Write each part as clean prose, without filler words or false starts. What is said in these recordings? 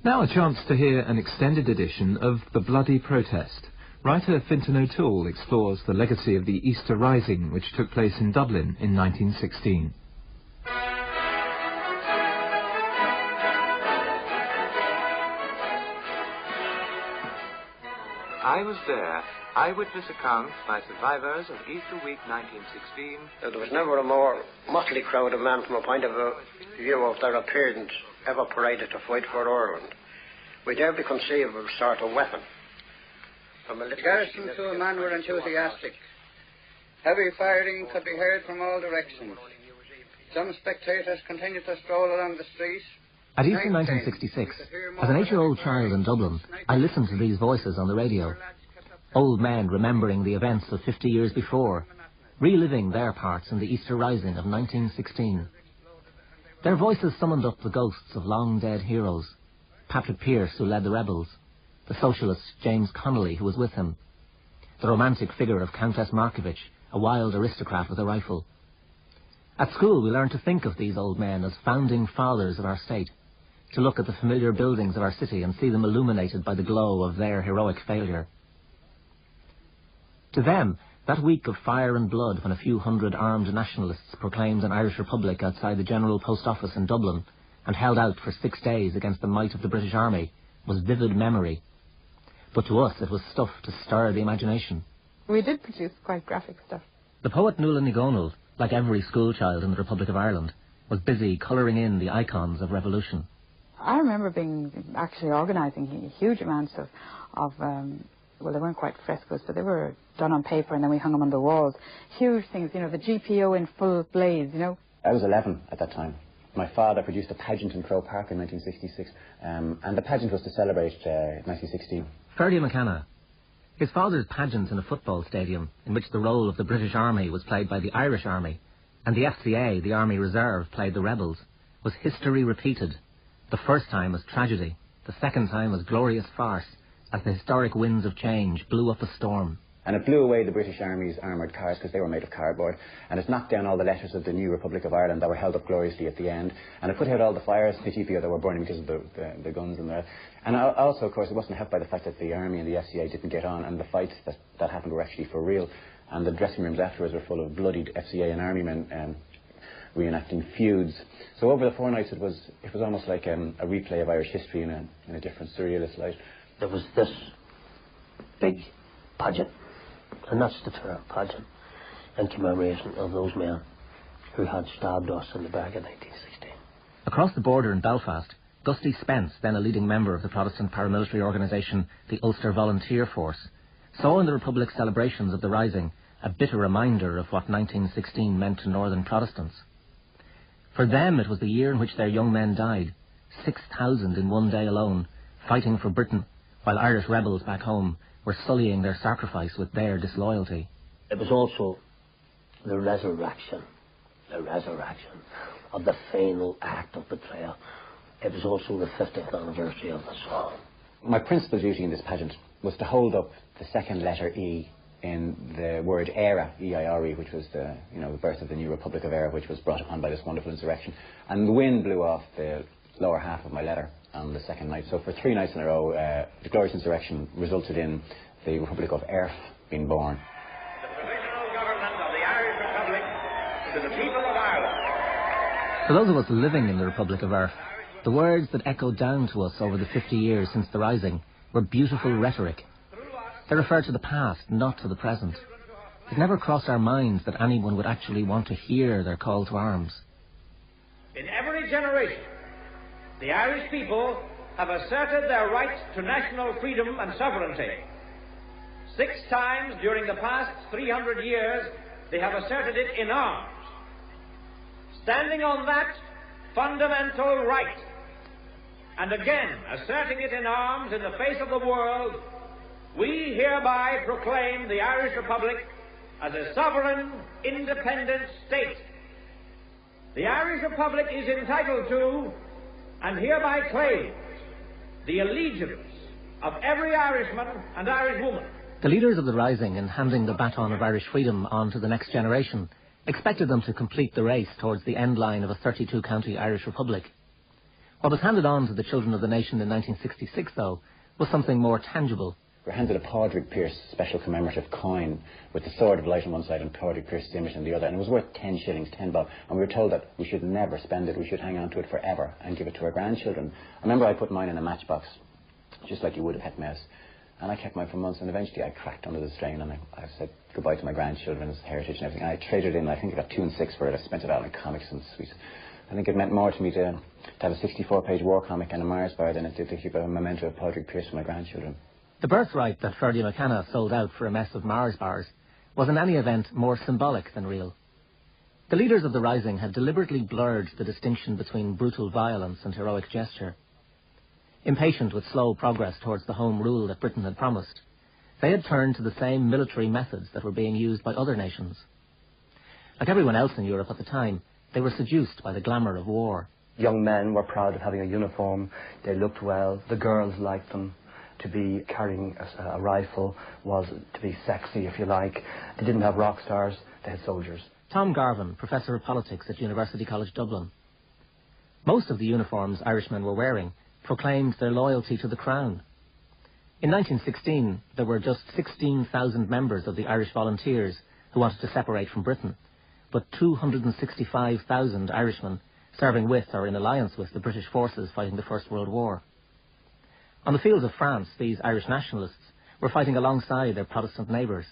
Now a chance to hear an extended edition of The Bloody Protest. Writer Fintan O'Toole explores the legacy of the Easter Rising, which took place in Dublin in 1916. I was there. Eyewitness accounts by survivors of Easter week 1916. There was never a more motley crowd of men from a point of view of their appearance ever paraded to fight for Ireland. We dare be conceived of a sort of weapon. The garrison to a man were enthusiastic. Heavy firing could be heard from all directions. Some spectators continued to stroll along the streets. At Easter 1966, as an 8-year-old child in Dublin, I listened to these voices on the radio. Old men remembering the events of 50 years before, reliving their parts in the Easter Rising of 1916. Their voices summoned up the ghosts of long-dead heroes. Patrick Pearse, who led the rebels, the socialist James Connolly, who was with him, the romantic figure of Countess Markievicz, a wild aristocrat with a rifle. At school we learned to think of these old men as founding fathers of our state, to look at the familiar buildings of our city and see them illuminated by the glow of their heroic failure. To them, that week of fire and blood when a few hundred armed nationalists proclaimed an Irish Republic outside the General Post Office in Dublin and held out for 6 days against the might of the British Army was vivid memory. But to us it was stuff to stir the imagination. We did produce quite graphic stuff. The poet Nuala Ní Dhomhnaill, like every schoolchild in the Republic of Ireland, was busy colouring in the icons of revolution. I remember actually organising huge amounts of well, they weren't quite frescoes, but they were done on paper and then we hung them on the walls. Huge things, you know, the GPO in full blaze, you know. I was 11 at that time. My father produced a pageant in Croke Park in 1966, and the pageant was to celebrate 1916. Ferdy McKenna. His father's pageant in a football stadium, in which the role of the British Army was played by the Irish Army, and the FCA, the Army Reserve, played the rebels, was history repeated. The first time as tragedy, the second time as glorious farce, as the historic winds of change blew up a storm. And it blew away the British Army's armoured cars because they were made of cardboard, and it knocked down all the letters of the new Republic of Ireland that were held up gloriously at the end, and it put out all the fires in the GPO that were burning because of the guns and that. And also, of course, it wasn't helped by the fact that the Army and the FCA didn't get on, and the fights that happened were actually for real, and the dressing rooms afterwards were full of bloodied FCA and Army men reenacting feuds. So over the 4 nights it was almost like a replay of Irish history in a different surrealist light. There was this big pageant, and that's the term, pageant, in commemoration of those men who had stabbed us in the back in 1916. Across the border in Belfast, Gusty Spence, then a leading member of the Protestant paramilitary organisation, the Ulster Volunteer Force, saw in the Republic's celebrations of the Rising a bitter reminder of what 1916 meant to Northern Protestants. For them it was the year in which their young men died, 6,000 in one day alone, fighting for Britain, while Irish rebels back home were sullying their sacrifice with their disloyalty. It was also the resurrection of the final act of betrayal. It was also the 50th anniversary of the song. My principal duty in this pageant was to hold up the second letter E in the word ERA, E-I-R-E, which was the birth of the new Republic of Era, which was brought upon by this wonderful insurrection. And the wind blew off the lower half of my letter on the second night. So for 3 nights in a row, the glorious insurrection resulted in the Republic of Earth being born. The provisional government of the Irish Republic to the people of Ireland. For those of us living in the Republic of Earth, the words that echoed down to us over the 50 years since the Rising were beautiful rhetoric. They referred to the past, not to the present. It never crossed our minds that anyone would actually want to hear their call to arms. In every generation, the Irish people have asserted their right to national freedom and sovereignty. 6 times during the past 300 years, they have asserted it in arms. Standing on that fundamental right, and again asserting it in arms in the face of the world, we hereby proclaim the Irish Republic as a sovereign, independent state. The Irish Republic is entitled to, and hereby claims, the allegiance of every Irishman and Irishwoman. The leaders of the Rising, in handing the baton of Irish freedom on to the next generation, expected them to complete the race towards the end line of a 32-county Irish Republic. What was handed on to the children of the nation in 1966, though, was something more tangible. We were handed a Padraig Pearse special commemorative coin with the sword of light on one side and Padraig Pearse's image on the other, and it was worth 10 shillings, 10 bob, and we were told that we should never spend it, we should hang on to it forever and give it to our grandchildren. I remember I put mine in a matchbox, just like you would a pet mouse, and I kept mine for months, and eventually I cracked under the strain, and I said goodbye to my grandchildren as heritage and everything. I traded in, I think I got 2 and 6 for it. I spent it out on comics and sweets. I think it meant more to me to have a 64-page war comic and a Mars bar than it did to keep a memento of Padraig Pearse for my grandchildren. The birthright that Ferdy McKenna sold out for a mess of Mars bars was in any event more symbolic than real. The leaders of the Rising had deliberately blurred the distinction between brutal violence and heroic gesture. Impatient with slow progress towards the home rule that Britain had promised, they had turned to the same military methods that were being used by other nations. Like everyone else in Europe at the time, they were seduced by the glamour of war. Young men were proud of having a uniform, they looked well, the girls liked them. To be carrying a rifle was to be sexy, if you like. They didn't have rock stars, they had soldiers. Tom Garvin, Professor of Politics at University College Dublin. Most of the uniforms Irishmen were wearing proclaimed their loyalty to the Crown. In 1916, there were just 16,000 members of the Irish Volunteers who wanted to separate from Britain, but 265,000 Irishmen serving with or in alliance with the British forces fighting the First World War. On the fields of France, these Irish nationalists were fighting alongside their Protestant neighbours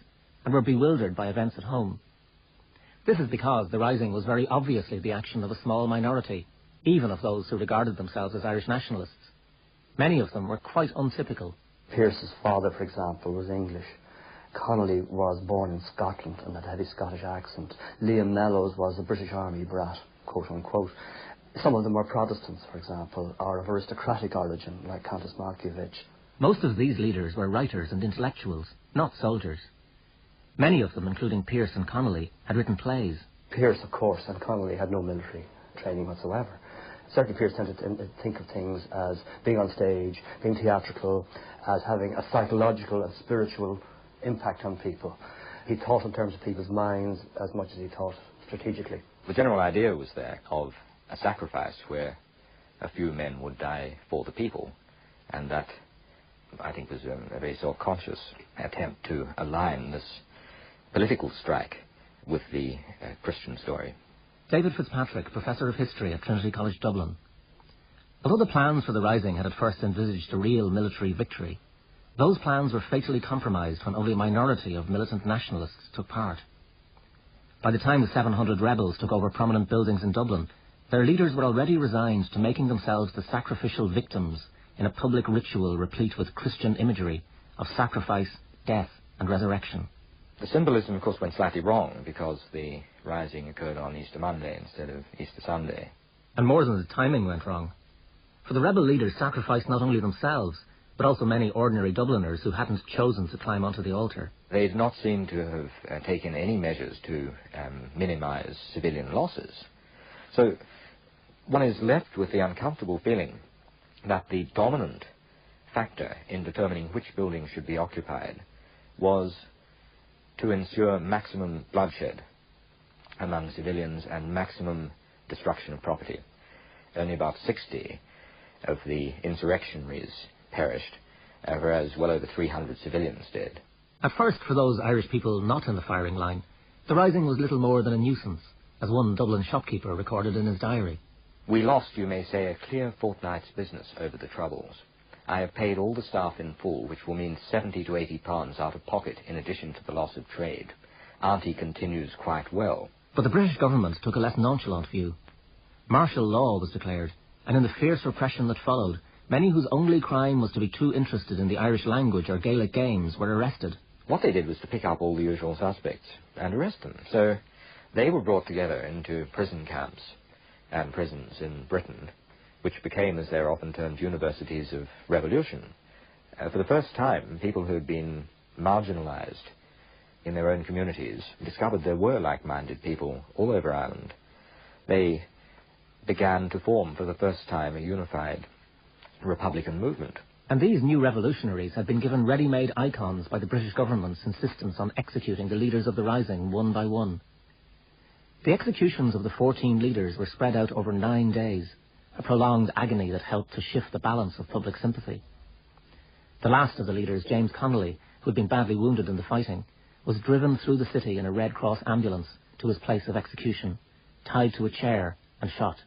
and were bewildered by events at home. This is because the Rising was very obviously the action of a small minority, even of those who regarded themselves as Irish nationalists. Many of them were quite untypical. Pearse's father, for example, was English. Connolly was born in Scotland and had a heavy Scottish accent. Liam Mellows was a British Army brat, quote unquote. Some of them were Protestants, for example, or of aristocratic origin, like Countess Markievicz. Most of these leaders were writers and intellectuals, not soldiers. Many of them, including Pearse and Connolly, had written plays. Pearse, of course, and Connolly had no military training whatsoever. Certainly Pearse tended to think of things as being on stage, being theatrical, as having a psychological and spiritual impact on people. He thought in terms of people's minds as much as he thought strategically. The general idea was there of a sacrifice where a few men would die for the people, and that, I think, was a very self-conscious attempt to align this political strike with the Christian story. David Fitzpatrick, Professor of History at Trinity College Dublin. Although the plans for the Rising had at first envisaged a real military victory, those plans were fatally compromised when only a minority of militant nationalists took part. By the time the 700 rebels took over prominent buildings in Dublin, their leaders were already resigned to making themselves the sacrificial victims in a public ritual replete with Christian imagery of sacrifice, death and resurrection. The symbolism, of course, went slightly wrong because the Rising occurred on Easter Monday instead of Easter Sunday. And more than the timing went wrong. For the rebel leaders sacrificed not only themselves, but also many ordinary Dubliners who hadn't chosen to climb onto the altar. They did not seem to have taken any measures to minimize civilian losses. So one is left with the uncomfortable feeling that the dominant factor in determining which buildings should be occupied was to ensure maximum bloodshed among civilians and maximum destruction of property. Only about 60 of the insurrectionaries perished, whereas well over 300 civilians did. At first, for those Irish people not in the firing line, the Rising was little more than a nuisance, as one Dublin shopkeeper recorded in his diary. We lost, you may say, a clear fortnight's business over the troubles. I have paid all the staff in full, which will mean 70 to 80 pounds out of pocket in addition to the loss of trade. Auntie continues quite well. But the British government took a less nonchalant view. Martial law was declared, and in the fierce repression that followed, many whose only crime was to be too interested in the Irish language or Gaelic games were arrested. What they did was to pick up all the usual suspects and arrest them. So they were brought together into prison camps and prisons in Britain, which became, as they're often termed, universities of revolution. For the first time, people who had been marginalized in their own communities discovered there were like-minded people all over Ireland. They began to form, for the first time, a unified Republican movement. And these new revolutionaries had been given ready-made icons by the British government's insistence on executing the leaders of the Rising one by one. The executions of the 14 leaders were spread out over 9 days, a prolonged agony that helped to shift the balance of public sympathy. The last of the leaders, James Connolly, who had been badly wounded in the fighting, was driven through the city in a Red Cross ambulance to his place of execution, tied to a chair and shot,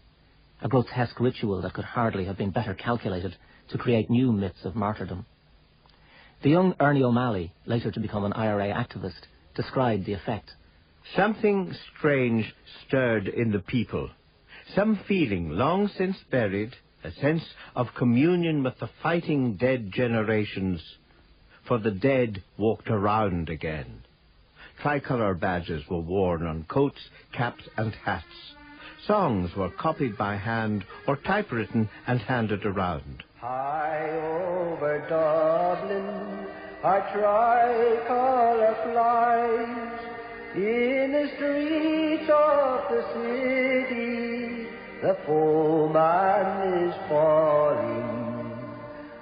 a grotesque ritual that could hardly have been better calculated to create new myths of martyrdom. The young Ernie O'Malley, later to become an IRA activist, described the effect. Something strange stirred in the people, some feeling long since buried, a sense of communion with the fighting dead generations, for the dead walked around again. Tricolour badges were worn on coats, caps and hats. Songs were copied by hand or typewritten and handed around. High over Dublin, our tricolour flies. In the streets of the city, the foeman is falling,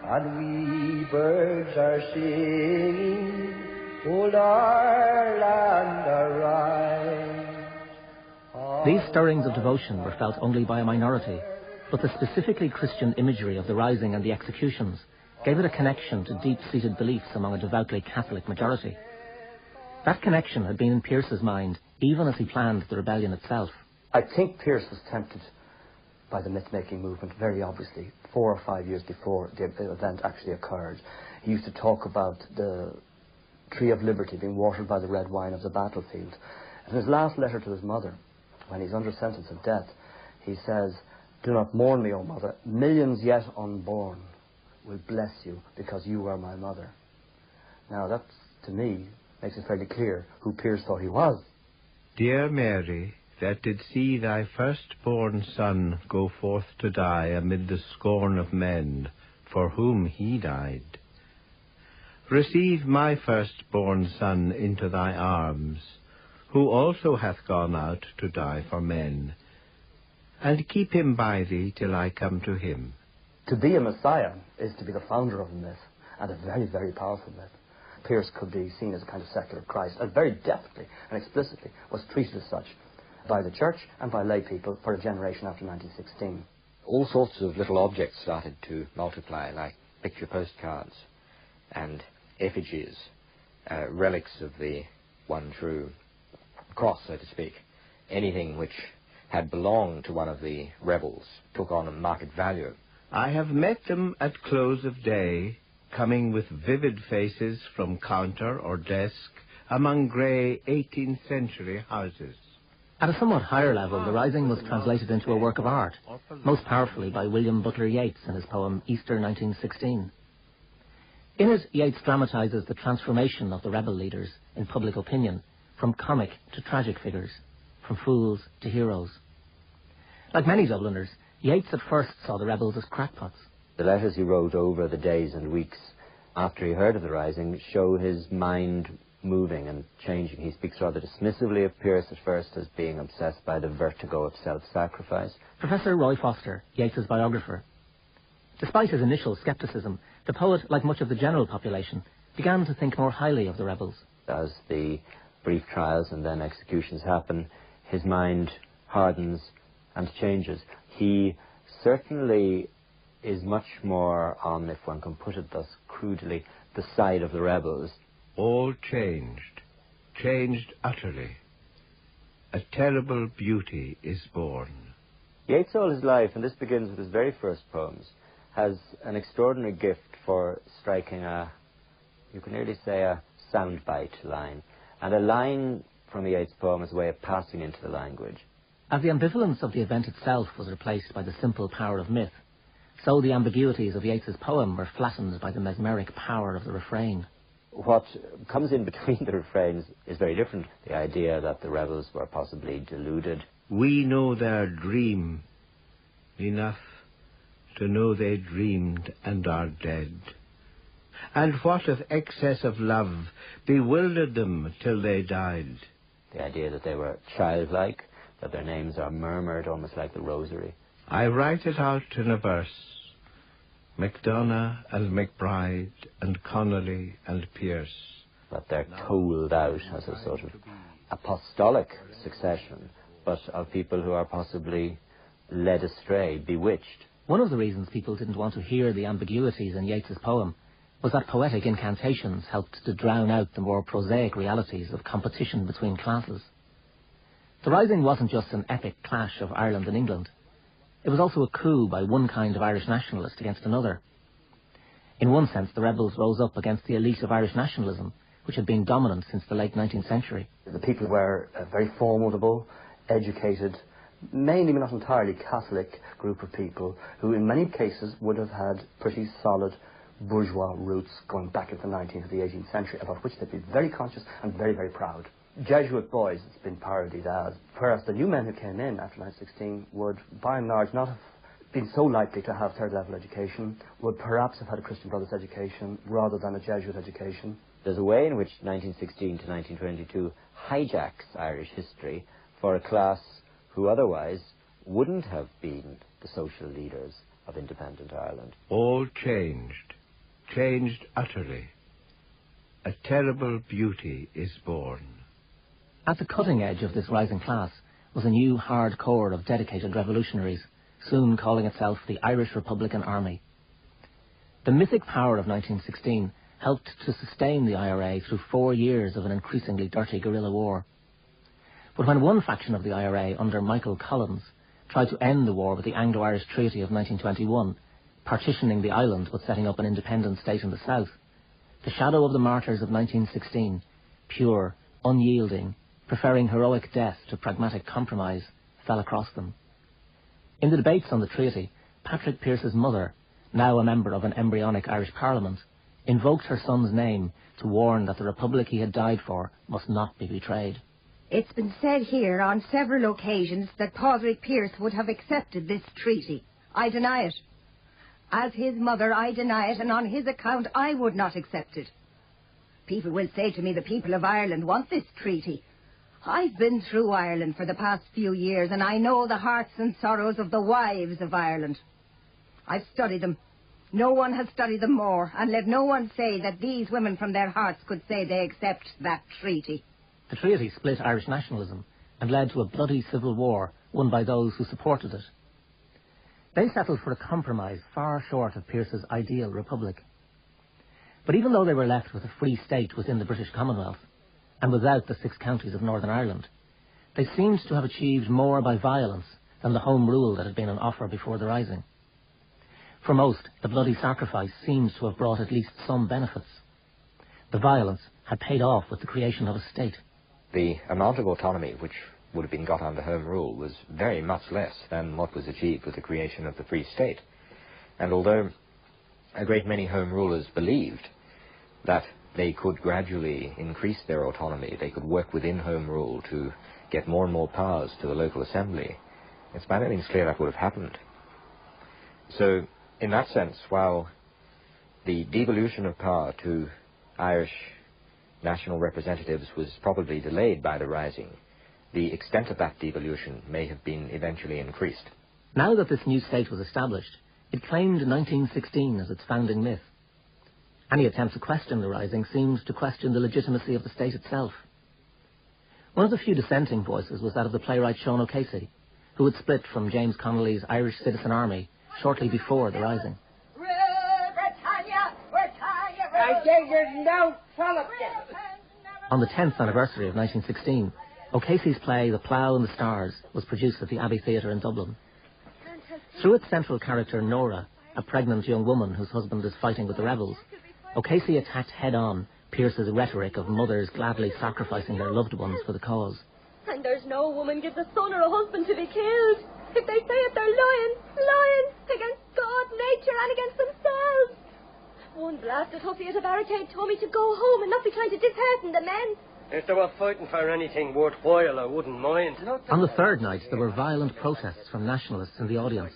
and we birds are singing, Old Ireland arise. These stirrings of devotion were felt only by a minority, but the specifically Christian imagery of the rising and the executions gave it a connection to deep-seated beliefs among a devoutly Catholic majority. That connection had been in Pearse's mind, even as he planned the rebellion itself. I think Pearse was tempted by the myth-making movement, very obviously, 4 or 5 years before the event actually occurred. He used to talk about the Tree of Liberty being watered by the red wine of the battlefield. In his last letter to his mother, when he's under sentence of death, he says, "Do not mourn me, O mother. Millions yet unborn will bless you because you are my mother." Now that, to me, makes it fairly clear who Pearse thought he was. Dear Mary, that did see thy firstborn son go forth to die amid the scorn of men, for whom he died. Receive my firstborn son into thy arms, who also hath gone out to die for men, and keep him by thee till I come to him. To be a Messiah is to be the founder of a myth, and a very, very powerful myth. Pearse could be seen as a kind of secular Christ, and very deftly and explicitly was treated as such by the church and by lay people for a generation after 1916. All sorts of little objects started to multiply, like picture postcards and effigies, relics of the one true cross, so to speak. Anything which had belonged to one of the rebels took on a market value. I have met them at close of day, coming with vivid faces from counter or desk among grey 18th century houses. At a somewhat higher level, the rising was translated into a work of art, most powerfully by William Butler Yeats in his poem Easter 1916. In it, Yeats dramatises the transformation of the rebel leaders in public opinion, from comic to tragic figures, from fools to heroes. Like many Dubliners, Yeats at first saw the rebels as crackpots. The letters he wrote over the days and weeks after he heard of the rising show his mind moving and changing. He speaks rather dismissively of Pearse at first as being obsessed by the vertigo of self-sacrifice. Professor Roy Foster, Yeats's biographer. Despite his initial scepticism, the poet, like much of the general population, began to think more highly of the rebels. As the brief trials and then executions happen, his mind hardens and changes. He certainly is much more on, if one can put it thus crudely, the side of the rebels. All changed utterly. A terrible beauty is born. Yeats all his life, and this begins with his very first poems, has an extraordinary gift for striking you can nearly say a soundbite line. And a line from a Yeats poem is a way of passing into the language. As the ambivalence of the event itself was replaced by the simple power of myth, so the ambiguities of Yeats's poem were flattened by the mesmeric power of the refrain. What comes in between the refrains is very different. The idea that the rebels were possibly deluded. We know their dream, enough to know they dreamed and are dead. And what if excess of love bewildered them till they died? The idea that they were childlike, that their names are murmured almost like the rosary. I write it out in a verse. MacDonagh and McBride and Connolly and Pearse. But they're told out as a sort of apostolic succession, but of people who are possibly led astray, bewitched. One of the reasons people didn't want to hear the ambiguities in Yeats's poem was that poetic incantations helped to drown out the more prosaic realities of competition between classes. The Rising wasn't just an epic clash of Ireland and England. It was also a coup by one kind of Irish nationalist against another. In one sense, the rebels rose up against the elite of Irish nationalism, which had been dominant since the late 19th century. The people were a very formidable, educated, mainly but not entirely Catholic group of people who in many cases would have had pretty solid bourgeois roots going back into the 19th or the 18th century, about which they'd be very conscious and very, very proud. Jesuit boys, it's been parodied as, whereas the new men who came in after 1916 would, by and large, not have been so likely to have third-level education, would perhaps have had a Christian Brothers education rather than a Jesuit education. There's a way in which 1916 to 1922 hijacks Irish history for a class who otherwise wouldn't have been the social leaders of independent Ireland. All changed utterly. A terrible beauty is born. At the cutting edge of this rising class was a new hard core of dedicated revolutionaries, soon calling itself the Irish Republican Army. The mythic power of 1916 helped to sustain the IRA through 4 years of an increasingly dirty guerrilla war. But when one faction of the IRA, under Michael Collins, tried to end the war with the Anglo-Irish Treaty of 1921, partitioning the island but setting up an independent state in the south, the shadow of the martyrs of 1916, pure, unyielding, preferring heroic death to pragmatic compromise, fell across them. In the debates on the treaty, Patrick Pearse's mother, now a member of an embryonic Irish Parliament, invoked her son's name to warn that the republic he had died for must not be betrayed. It's been said here on several occasions that Padraig Pearse would have accepted this treaty. I deny it. As his mother, I deny it, and on his account, I would not accept it. People will say to me the people of Ireland want this treaty. I've been through Ireland for the past few years, and I know the hearts and sorrows of the wives of Ireland. I've studied them. No one has studied them more, and let no one say that these women from their hearts could say they accept that treaty. The treaty split Irish nationalism and led to a bloody civil war won by those who supported it. They settled for a compromise far short of Pearse's ideal republic. But even though they were left with a free state within the British Commonwealth, and without the 6 counties of Northern Ireland, they seemed to have achieved more by violence than the home rule that had been on offer before the Rising. For most, the bloody sacrifice seems to have brought at least some benefits. The violence had paid off with the creation of a state. The amount of autonomy which would have been got under Home Rule was very much less than what was achieved with the creation of the Free State. And although a great many Home Rulers believed that they could gradually increase their autonomy, they could work within Home Rule to get more and more powers to the local assembly, it's by no means clear that would have happened. So, in that sense, while the devolution of power to Irish national representatives was probably delayed by the Rising, the extent of that devolution may have been eventually increased. Now that this new state was established, it claimed 1916 as its founding myth. Any attempt to question the Rising seemed to question the legitimacy of the state itself. One of the few dissenting voices was that of the playwright Sean O'Casey, who had split from James Connolly's Irish Citizen Army shortly before the Rising. On the 10th anniversary of 1916, O'Casey's play The Plough and the Stars was produced at the Abbey Theatre in Dublin. Through its central character Nora, a pregnant young woman whose husband is fighting with the rebels, O'Casey attacked head-on Pearse's rhetoric of mothers gladly sacrificing their loved ones for the cause. And there's no woman gives a son or a husband to be killed. If they say it, they're lying against God, nature, and against themselves. One blasted hussy at a barricade told me to go home and not be trying to dishearten the men. If they were fighting for anything worthwhile, I wouldn't mind. On the third night, there were violent protests from nationalists in the audience.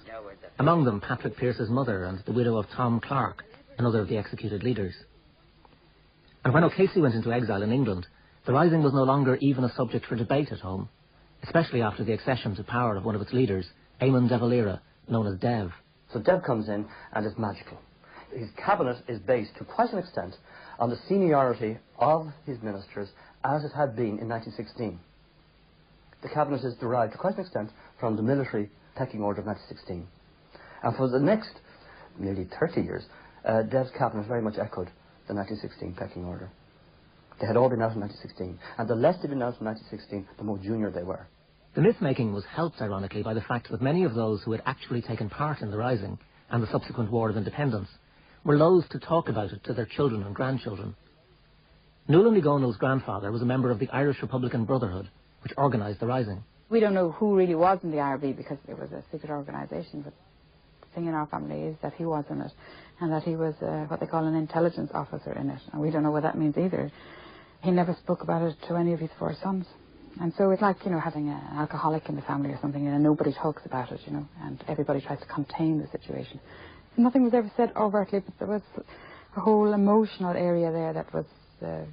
Among them, Patrick Pearse's mother and the widow of Tom Clark, another of the executed leaders. And when O'Casey went into exile in England, the Rising was no longer even a subject for debate at home, especially after the accession to power of one of its leaders, Eamon de Valera, known as Dev. So Dev comes in and is magical. His cabinet is based to quite an extent on the seniority of his ministers as it had been in 1916. The cabinet is derived to quite an extent from the military pecking order of 1916. And for the next nearly 30 years, Dev's cabinet very much echoed the 1916 pecking order. They had all been out in 1916, and the less they'd been out in 1916, the more junior they were. The myth-making was helped, ironically, by the fact that many of those who had actually taken part in the Rising and the subsequent War of Independence were loath to talk about it to their children and grandchildren. Nuala Gonal's grandfather was a member of the Irish Republican Brotherhood, which organised the Rising. We don't know who really was in the IRB because it was a secret organisation, but the thing in our family is that he was in it, and that he was what they call an intelligence officer in it, and we don't know what that means either. He never spoke about it to any of his 4 sons. And so it's like, having an alcoholic in the family or something, and nobody talks about it, and everybody tries to contain the situation. Nothing was ever said overtly, but there was a whole emotional area there that was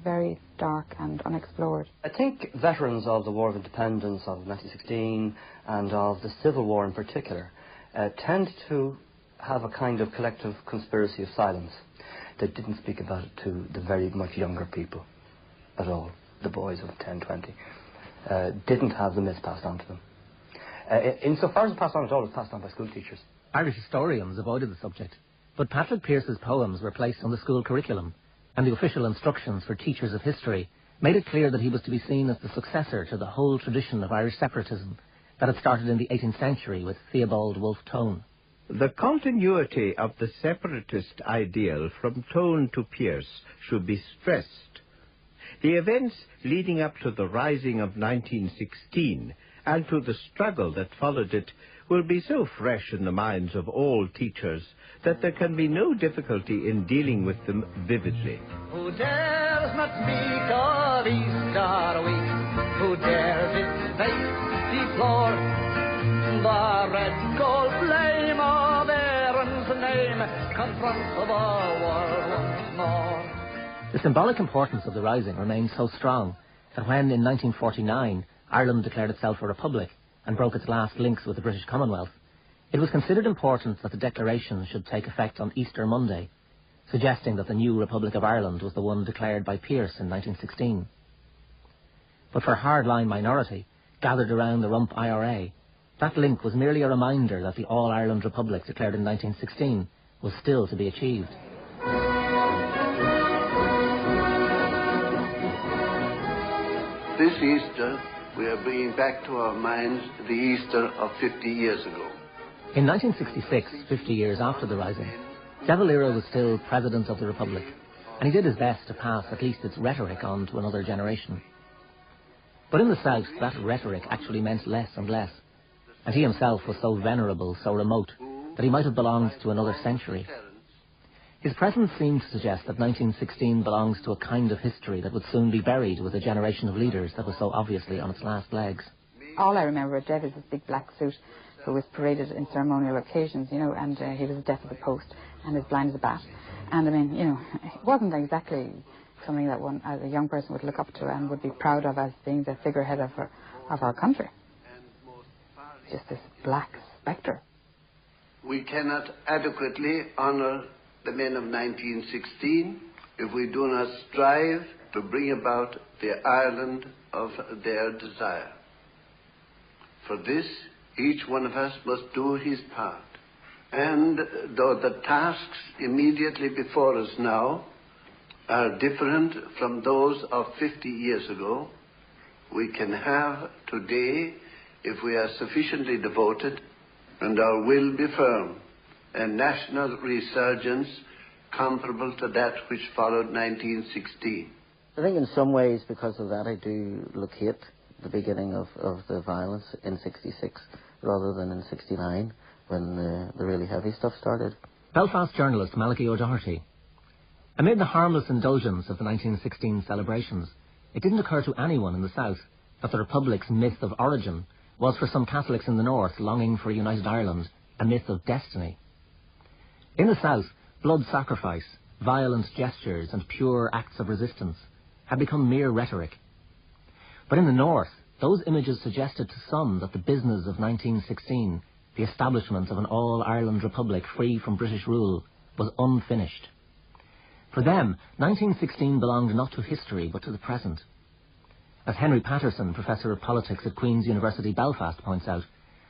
very dark and unexplored. I think veterans of the War of Independence of 1916 and of the Civil War in particular tend to have a kind of collective conspiracy of silence. They didn't speak about it to the very much younger people at all, the boys of 10, 20. Didn't have the myth passed on to them. Insofar as it passed on at all, it was passed on by school teachers. Irish historians avoided the subject, but Patrick Pearse's poems were placed on the school curriculum, and the official instructions for teachers of history made it clear that he was to be seen as the successor to the whole tradition of Irish separatism that had started in the 18th century with Theobald Wolfe Tone. The continuity of the separatist ideal from Tone to Pearse should be stressed. The events leading up to the Rising of 1916 and to the struggle that followed it will be so fresh in the minds of all teachers that there can be no difficulty in dealing with them vividly. Who dares not speak of Easter week? Who dares its face deplore? The red gold flame of Aaron's name confronts the world once more. The symbolic importance of the Rising remains so strong that when, in 1949, Ireland declared itself a republic and broke its last links with the British Commonwealth, it was considered important that the declaration should take effect on Easter Monday, suggesting that the new Republic of Ireland was the one declared by Pearse in 1916. But for a hardline minority, gathered around the Rump IRA, that link was merely a reminder that the All-Ireland Republic declared in 1916 was still to be achieved. This Easter, we are bringing back to our minds the Easter of 50 years ago. In 1966, 50 years after the Rising, De Valera was still President of the Republic, and he did his best to pass at least its rhetoric on to another generation. But in the South, that rhetoric actually meant less and less, and he himself was so venerable, so remote, that he might have belonged to another century. His presence seemed to suggest that 1916 belongs to a kind of history that would soon be buried with a generation of leaders that was so obviously on its last legs. All I remember of Dev is his big black suit, who was paraded in ceremonial occasions, and he was deaf as a post and as blind as a bat. And I mean, it wasn't exactly something that one, as a young person, would look up to and would be proud of as being the figurehead of our country. Just this black spectre. We cannot adequately honour the men of 1916 if we do not strive to bring about the Ireland of their desire. For this, each one of us must do his part. And though the tasks immediately before us now are different from those of 50 years ago, we can have today, if we are sufficiently devoted and our will be firm, a national resurgence comparable to that which followed 1916. I think in some ways, because of that, I do locate the beginning of the violence in 66 rather than in 69, when the really heavy stuff started. Belfast journalist Malachy O'Doherty. Amid the harmless indulgence of the 1916 celebrations, it didn't occur to anyone in the South that the Republic's myth of origin was for some Catholics in the North longing for a united Ireland, a myth of destiny. In the South, blood sacrifice, violent gestures and pure acts of resistance had become mere rhetoric. But in the North, those images suggested to some that the business of 1916, the establishment of an all-Ireland Republic free from British rule, was unfinished. For them, 1916 belonged not to history but to the present. As Henry Patterson, Professor of Politics at Queen's University Belfast, points out,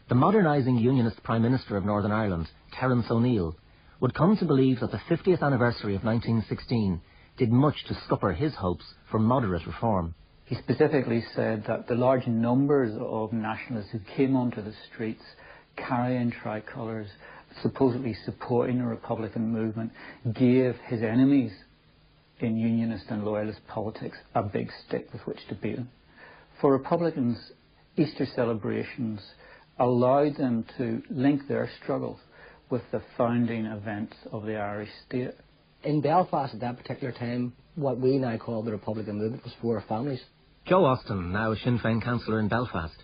the modernising Unionist Prime Minister of Northern Ireland, Terence O'Neill, would come to believe that the 50th anniversary of 1916 did much to scupper his hopes for moderate reform. He specifically said that the large numbers of nationalists who came onto the streets carrying tricolours, supposedly supporting the Republican movement, gave his enemies in Unionist and Loyalist politics a big stick with which to beat him. For Republicans, Easter celebrations allowed them to link their struggles with the founding events of the Irish state. In Belfast at that particular time, what we now call the Republican movement was four families. Joe Austin, now a Sinn Féin councillor in Belfast.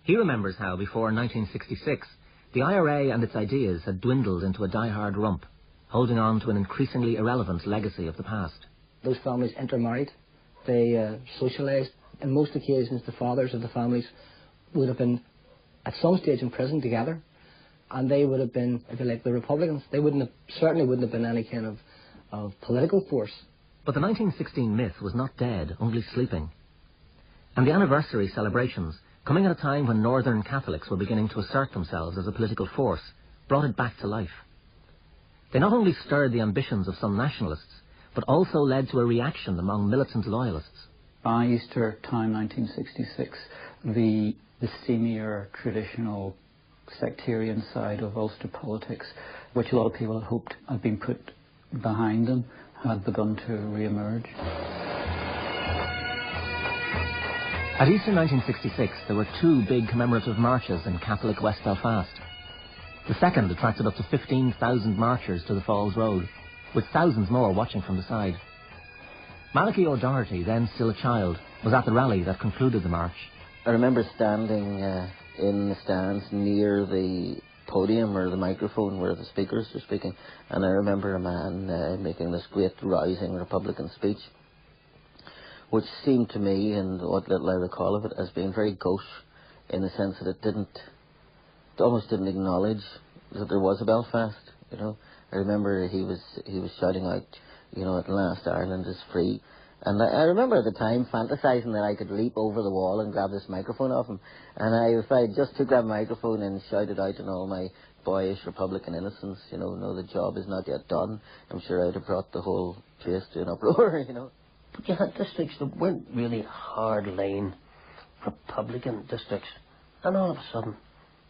He remembers how, before 1966, the IRA and its ideas had dwindled into a die-hard rump, holding on to an increasingly irrelevant legacy of the past. Those families intermarried. They socialised. In most occasions, the fathers of the families would have been at some stage in prison together, and they would have been, if you like, the Republicans. They certainly wouldn't have been any kind of political force. But the 1916 myth was not dead, only sleeping. And the anniversary celebrations, coming at a time when Northern Catholics were beginning to assert themselves as a political force, brought it back to life. They not only stirred the ambitions of some nationalists, but also led to a reaction among militant loyalists. By Easter time 1966, the seamier traditional sectarian side of Ulster politics, which a lot of people had hoped had been put behind them, had begun to re-emerge. At Easter 1966, there were two big commemorative marches in Catholic West Belfast. The second attracted up to 15,000 marchers to the Falls Road, with thousands more watching from the side. Malachy O'Doherty, then still a child, was at the rally that concluded the march. I remember standing in the stands near the podium or the microphone where the speakers were speaking, and I remember a man making this great rousing Republican speech, which seemed to me, and what little I recall of it, as being very gauche, in the sense that it almost didn't acknowledge that there was a Belfast. You know, I remember he was shouting out, you know, at last Ireland is free. And I remember at the time fantasising that I could leap over the wall and grab this microphone off him. And if I just took that microphone and shouted out in all my boyish Republican innocence, you know, no, the job is not yet done, I'm sure I'd have brought the whole place to an uproar, you know. But you had districts that weren't really hard-line Republican districts, and all of a sudden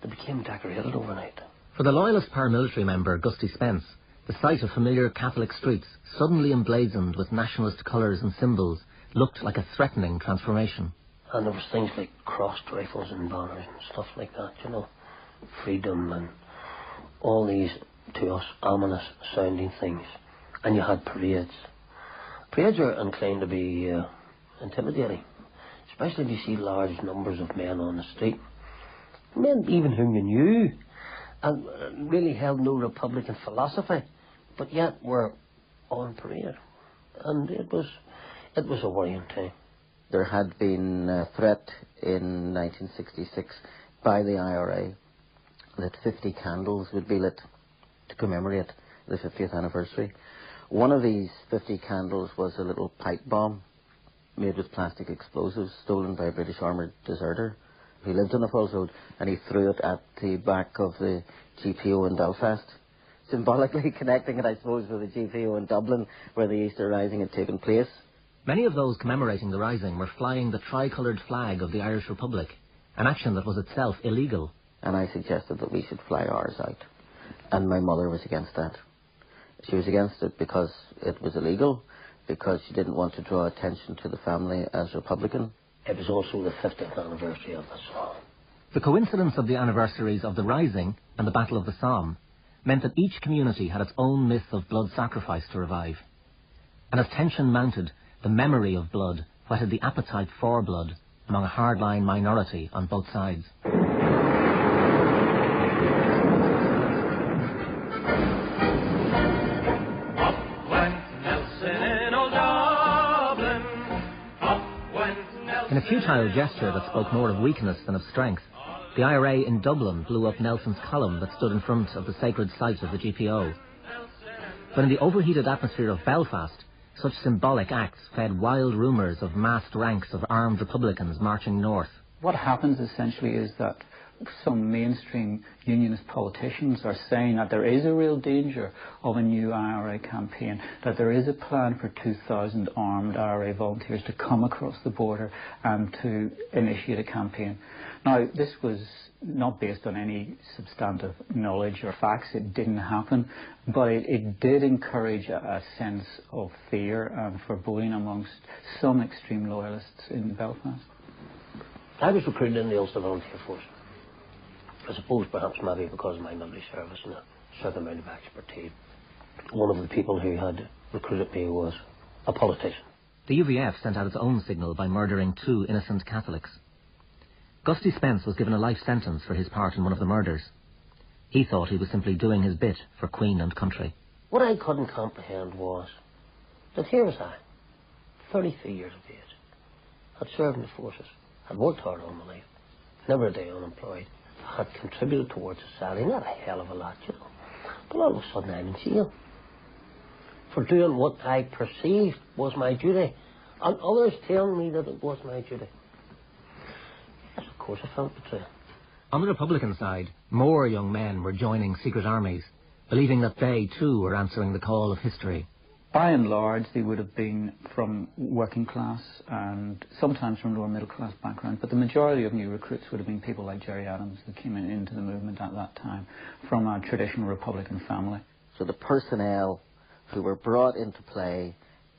they became decorated overnight. For the loyalist paramilitary member Gusty Spence, the sight of familiar Catholic streets, suddenly emblazoned with nationalist colours and symbols, looked like a threatening transformation. And there was things like crossed rifles and banners and stuff like that, you know, freedom and all these, to us, ominous sounding things. And you had parades. Parades are inclined to be intimidating, especially if you see large numbers of men on the street. Men even whom you knew, and really held no Republican philosophy, but yet were on parade. And it was a worrying time. There had been a threat in 1966 by the IRA that 50 candles would be lit to commemorate the 50th anniversary. One of these 50 candles was a little pipe bomb made with plastic explosives stolen by a British armoured deserter who lived on the Falls Road, and he threw it at the back of the GPO in Belfast, symbolically connecting it, I suppose, with the GPO in Dublin, where the Easter Rising had taken place. Many of those commemorating the Rising were flying the tricoloured flag of the Irish Republic, an action that was itself illegal. And I suggested that we should fly ours out, and my mother was against that. She was against it because it was illegal, because she didn't want to draw attention to the family as Republican. It was also the 50th anniversary of the Somme. The coincidence of the anniversaries of the Rising and the Battle of the Somme meant that each community had its own myth of blood sacrifice to revive. And as tension mounted, the memory of blood whetted the appetite for blood among a hardline minority on both sides. In a futile gesture that spoke more of weakness than of strength, the IRA in Dublin blew up Nelson's column that stood in front of the sacred site of the GPO. But in the overheated atmosphere of Belfast, such symbolic acts fed wild rumours of massed ranks of armed Republicans marching north. What happens essentially is that some mainstream unionist politicians are saying that there is a real danger of a new IRA campaign, that there is a plan for 2,000 armed IRA volunteers to come across the border and to initiate a campaign. Now, this was not based on any substantive knowledge or facts. It didn't happen, but it did encourage a sense of fear and foreboding amongst some extreme loyalists in Belfast. I was recruited in the Ulster Volunteer Force. I suppose perhaps maybe because of my military service and a certain amount of expertise. One of the people who had recruited me was a politician. The UVF sent out its own signal by murdering 2 innocent Catholics. Gusty Spence was given a life sentence for his part in one of the murders. He thought he was simply doing his bit for Queen and country. What I couldn't comprehend was that here was I, 33 years of age, had served in the forces, had worked hard all my life, never a day unemployed, had contributed towards society, not a hell of a lot, you know. But all of a sudden I'm in jail for doing what I perceived was my duty, and others telling me that it was my duty. Yes, of course I felt betrayed. On the Republican side, more young men were joining secret armies, believing that they too were answering the call of history. By and large, they would have been from working class and sometimes from lower middle class background, but the majority of new recruits would have been people like Gerry Adams, who came into the movement at that time from a traditional Republican family. So the personnel who were brought into play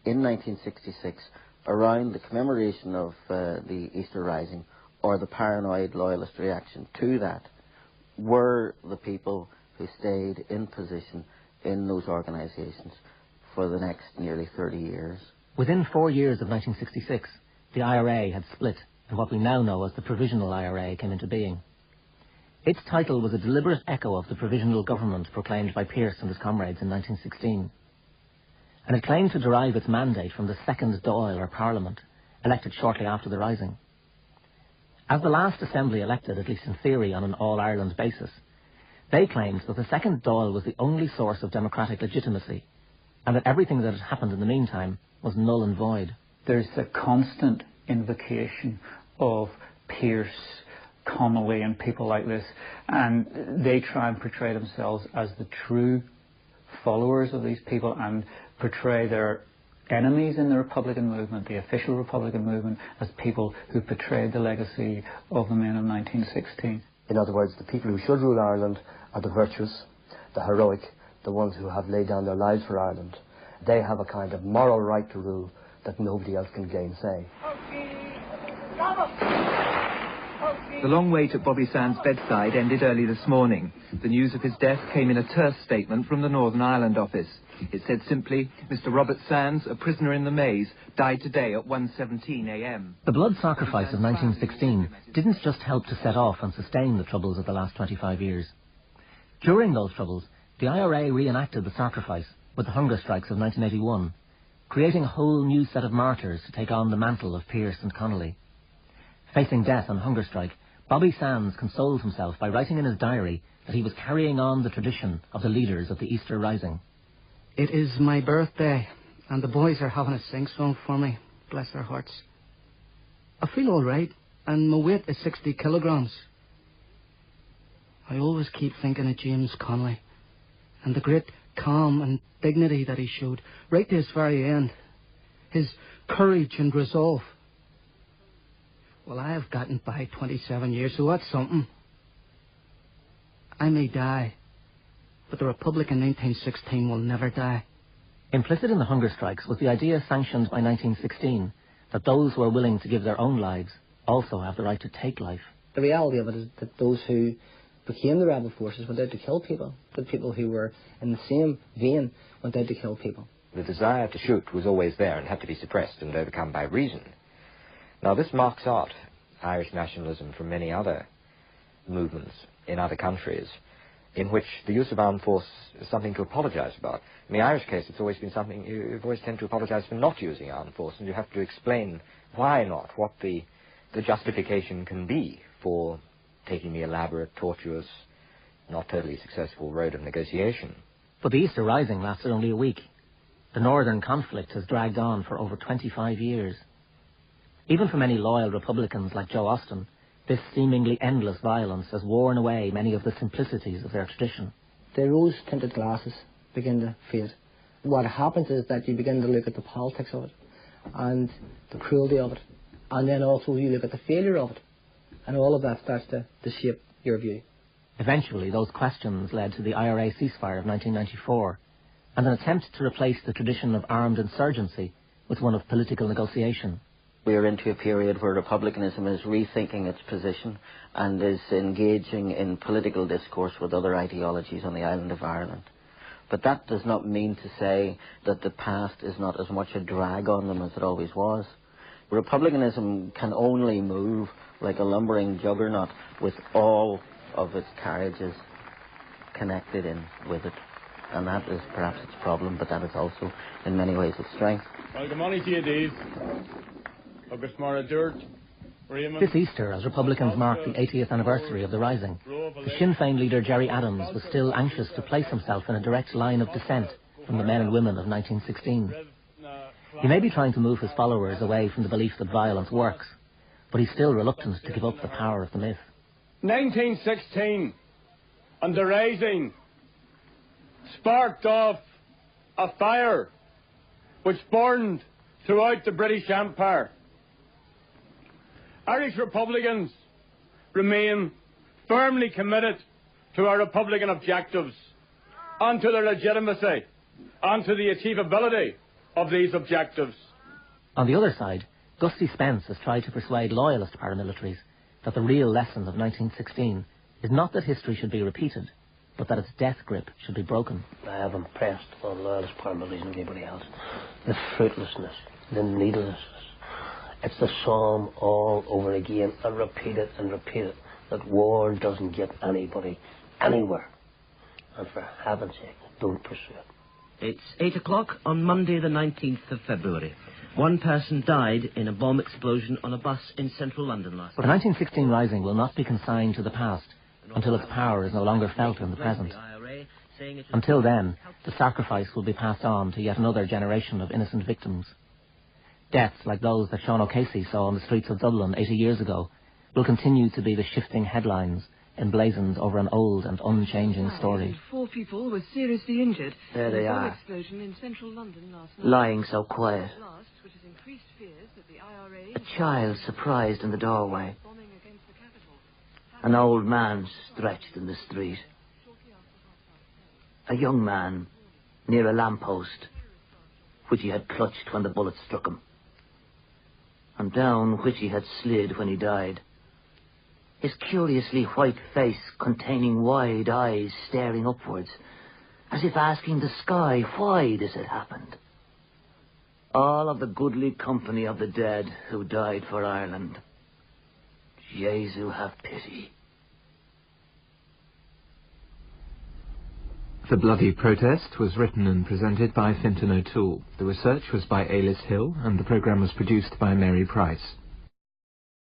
in 1966 around the commemoration of the Easter Rising, or the paranoid loyalist reaction to that, were the people who stayed in position in those organisations for the next nearly 30 years. Within 4 years of 1966, the IRA had split, and what we now know as the Provisional IRA came into being. Its title was a deliberate echo of the Provisional Government proclaimed by Pearse and his comrades in 1916. And it claimed to derive its mandate from the Second Dáil, or Parliament, elected shortly after the Rising. As the last assembly elected, at least in theory, on an all-Ireland basis, they claimed that the Second Dáil was the only source of democratic legitimacy, and that everything that had happened in the meantime was null and void. There's a constant invocation of Pearse, Connolly and people like this, and they try and portray themselves as the true followers of these people and portray their enemies in the Republican movement, the official Republican movement, as people who betrayed the legacy of the men of 1916. In other words, the people who should rule Ireland are the virtuous, the heroic, the ones who have laid down their lives for Ireland. They have a kind of moral right to rule that nobody else can gainsay. The long wait at Bobby Sands' bedside ended early this morning. The news of his death came in a terse statement from the Northern Ireland office. It said simply, Mr. Robert Sands, a prisoner in the maze, died today at 1:17 a.m. The blood sacrifice of 1916 didn't just help to set off and sustain the troubles of the last 25 years. During those troubles, the IRA reenacted the sacrifice with the hunger strikes of 1981, creating a whole new set of martyrs to take on the mantle of Pearse and Connolly. Facing death on hunger strike, Bobby Sands consoled himself by writing in his diary that he was carrying on the tradition of the leaders of the Easter Rising. It is my birthday, and the boys are having a sing-song for me, bless their hearts. I feel all right, and my weight is 60 kilograms. I always keep thinking of James Connolly, and the great calm and dignity that he showed, right to his very end. His courage and resolve. Well, I have gotten by 27 years, so that's something. I may die, but the Republic in 1916 will never die. Implicit in the hunger strikes was the idea sanctioned by 1916 that those who are willing to give their own lives also have the right to take life. The reality of it is that those who became the rebel forces went out to kill people. The people who were in the same vein went out to kill people. The desire to shoot was always there and had to be suppressed and overcome by reason. Now, this marks out Irish nationalism from many other movements in other countries in which the use of armed force is something to apologize about. In the Irish case, it's always been something you've always tend to apologize for not using armed force, and you have to explain why not, what the justification can be for taking the elaborate, tortuous, not totally successful road of negotiation. But the Easter Rising lasted only a week. The northern conflict has dragged on for over 25 years. Even for many loyal Republicans like Joe Austin, This seemingly endless violence has worn away many of the simplicities of their tradition. The rose-tinted glasses begin to fade. What happens is that you begin to look at the politics of it and the cruelty of it, and then also you look at the failure of it, and all of that starts to shape your view. Eventually, those questions led to the IRA ceasefire of 1994 and an attempt to replace the tradition of armed insurgency with one of political negotiation. We are into a period where republicanism is rethinking its position and is engaging in political discourse with other ideologies on the island of Ireland. But that does not mean to say that the past is not as much a drag on them as it always was. Republicanism can only move like a lumbering juggernaut with all of its carriages connected in with it. And that is perhaps its problem, but that is also in many ways its strength. Well, good morning to you, Dave. This Easter, as Republicans mark the 80th anniversary of the Rising, the Sinn Féin leader Gerry Adams was still anxious to place himself in a direct line of descent from the men and women of 1916. He may be trying to move his followers away from the belief that violence works, but he's still reluctant to give up the power of the myth. 1916 and the Rising sparked off a fire which burned throughout the British Empire. Irish Republicans remain firmly committed to our Republican objectives and to their legitimacy and to the achievability of these objectives. On the other side, Gusty Spence has tried to persuade loyalist paramilitaries that the real lesson of 1916 is not that history should be repeated, but that its death grip should be broken. I have impressed on loyalist paramilitaries and anybody else the fruitlessness, the needlessness. It's the psalm all over again, and repeat it, that war doesn't get anybody anywhere. And for heaven's sake, don't pursue it. It's 8 o'clock on Monday the 19th of February. One person died in a bomb explosion on a bus in central London last night. The 1916 Rising will not be consigned to the past until its power is no longer felt in the present. Until then, the sacrifice will be passed on to yet another generation of innocent victims. Deaths like those that Sean O'Casey saw on the streets of Dublin 80 years ago will continue to be the shifting headlines emblazoned over an old and unchanging story. 4 people were seriously injured. There they are, explosion in central London last night. Lying so quiet. A child surprised in the doorway. An old man stretched in the street. A young man near a lamppost, which he had clutched when the bullet struck him, and down which he had slid when he died. His curiously white face containing wide eyes staring upwards, as if asking the sky, why this had happened. All of the goodly company of the dead who died for Ireland. Jesu, have pity. The Bloody Protest was written and presented by Fintan O'Toole. The research was by Ailis Hill, and the programme was produced by Mary Price.